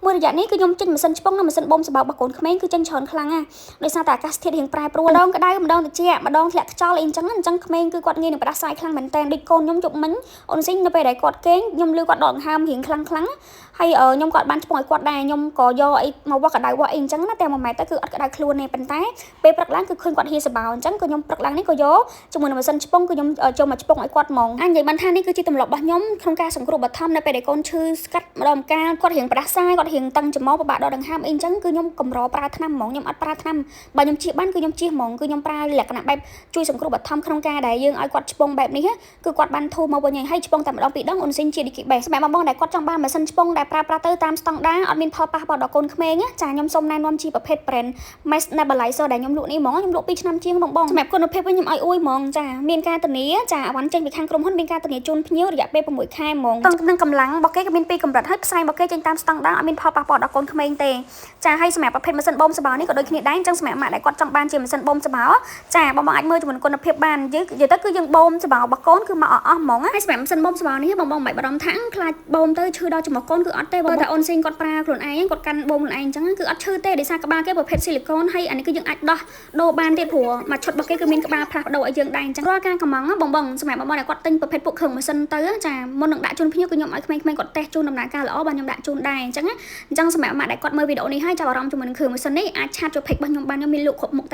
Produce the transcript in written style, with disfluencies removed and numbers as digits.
មួយរយៈនេះគឺខ្ញុំចេញម៉ាស៊ីនឆ្ពង់និងម៉ាស៊ីនបូមសម្បោរបស់កូនក្មេងគឺចេញច្រើនខ្លាំងណាស់ដោយសារតែអាកាសធាតុរៀងប្រែប្រួលម្ដងក្តៅម្ដងត្រជាក់ម្ដងធ្លាក់ខ្យល់អីអញ្ចឹងក្មេងគឺគាត់ងាយនឹងផ្ដាសាយខ្លាំងមែនតើដូចកូនខ្ញុំជប់មិញអូនស៊ីងនៅពេលដែលគាត់គេងខ្ញុំលឺគាត់ដកដង្ហើមរៀងខ្លាំងហើយខ្ញុំគាត់បានឆ្ពង់ឲ្យគាត់ដែរខ្ញុំក៏យកអីមកវាស់ក្តៅវាស់អីអញ្ចឹងណាតែ1ម៉ែត្រទៅគឺអត់ក្តៅខ្លួនទេប៉ុន្តែពេលព្រឹកឡើងគឺឃើញគាត់ហៀសបោអញ្ចឹងក៏ខ្ញុំព្រឹកឡើងនេះក៏យកជាមួយនឹងម៉ាស៊ីនឆ្ពង់គឺខ្ញុំចូលមកឆ្ពង់ឲ្យគាត់ហ្មងនិយាយបានថានេះគឺជាទម្លាប់របស់ខ្ញុំក្នុងការសង្គ្រោះបឋមនៅពេលដែលកូនឈឺស្កាត់ម្ដងម្កាលគាត់រៀងផ្ដាសាយគាត់រៀងតឹងច្រមុះពិបាកដកដង្ហើមអីអញ្ចឹងគឺខ្ញុំកម្រប្រើថ្នាំហ្មងខ្ញុំអត់ប្រើថ្នាំបើខ្ញុំជៀសបានគឺខ្ញុំជៀសហ្មងគឺខ្ញុំប្រើលក្ខណៈបែបជួយសង្គ្រោះបឋមក្នុងការដែលយើងឲ្យគាត់ឆ្ពង់បែបនេះគឺគាត់បានធូរមកវិញហើយឆ្ពង់តែម្ដងពីរដងអូនស៊ីងជា DK base សម្រាប់បងដែលគាត់ចង់បានម៉ាស៊ីនឆ្ពង់ដែលប្រើប្រាស់ទៅតាមស្តង់ដារអត់មានផលប៉ះពាល់ដល់កូនក្មេងចាខ្ញុំសូមណែនាំជាប្រភេទ brand Mesh Nebulizer ដែលខ្ញុំលក់នេះហ្មងខ្ញុំលក់2ឆ្នាំជាងបងសម្រាប់គុណភាពវិញខ្ញុំឲ្យអួយហ្មងចាមានការធានាចាអវ៉ាន់ចេញពីខាងក្រុមហ៊ុនមានការធានាជូនភ្ញៀវរយៈពេល6ខែហ្មងនិងកម្លាំងរបស់គេក៏មាន2កម្រិតហើយផ្សាយរបស់គេចេញតាមស្តង់ដារអត់មានផលប៉ះពាល់ដល់កូនក្មេងទេចាហើយសម្រាប់ប្រភេទម៉ាស៊ីនបូមសបោនេះក៏ដូចគ្នាដែរអញ្ចឹងសម្រាប់ម៉ាក់ដែលគាត់ចង់បានជាម៉ាស៊ីនបូមសបោចាបងអាចមើលជាមួយគុណភាពបាននិយាយទៅគឺយើងបូមសបោរបស់កូនគឺមកអស់ហ្មងហើយសម្រាប់ម៉ាស៊ីនបូមសបោនេះបងមិនបាច់បារម្ភថាខ្លាចបូមទៅឈឺដល់ច្រមុះកូនគឺអត់ទេបើតែអូនស៊ីងគាត់ប្រើខ្លួនឯងគាត់កាន់បូមខ្លួនឯងអញ្ចឹងគឺអត់ឈឺទេដោយសារក្បាលគេប្រភេទស៊ីលីកូនហើយអានេះគឺយើងអាចដោះដូរបានទៀតព្រោះមួយឈុតរបស់គេគឺមានក្បាលផ្លាស់ប្ដូរឲ្យយើងដែរអញ្ចឹងរាល់ការកំងបងសម្រាប់បងដែលគាត់ទិញប្រភេទពួកគ្រឿងម៉ាស៊ីនទៅចាមុននឹងដាក់ជូនភ្ញៀវគឺខ្ញុំឲ្យក្មេងៗគាត់តេស្តជូនដំណើរការល្អបាទខ្ញុំដាក់ជូនដែរអញ្ចឹងសម្រាប់ម៉ាក់ដែលគាត់មើលវីដេអូនេះហើយចាប់អារម្មណ៍ជាមួយនឹងគ្រឿងម៉ាស៊ីននេះអាចឆាតចូល page របស់ខ្ញុំបានខ្ញុំមានលក់គ្រប់មុខ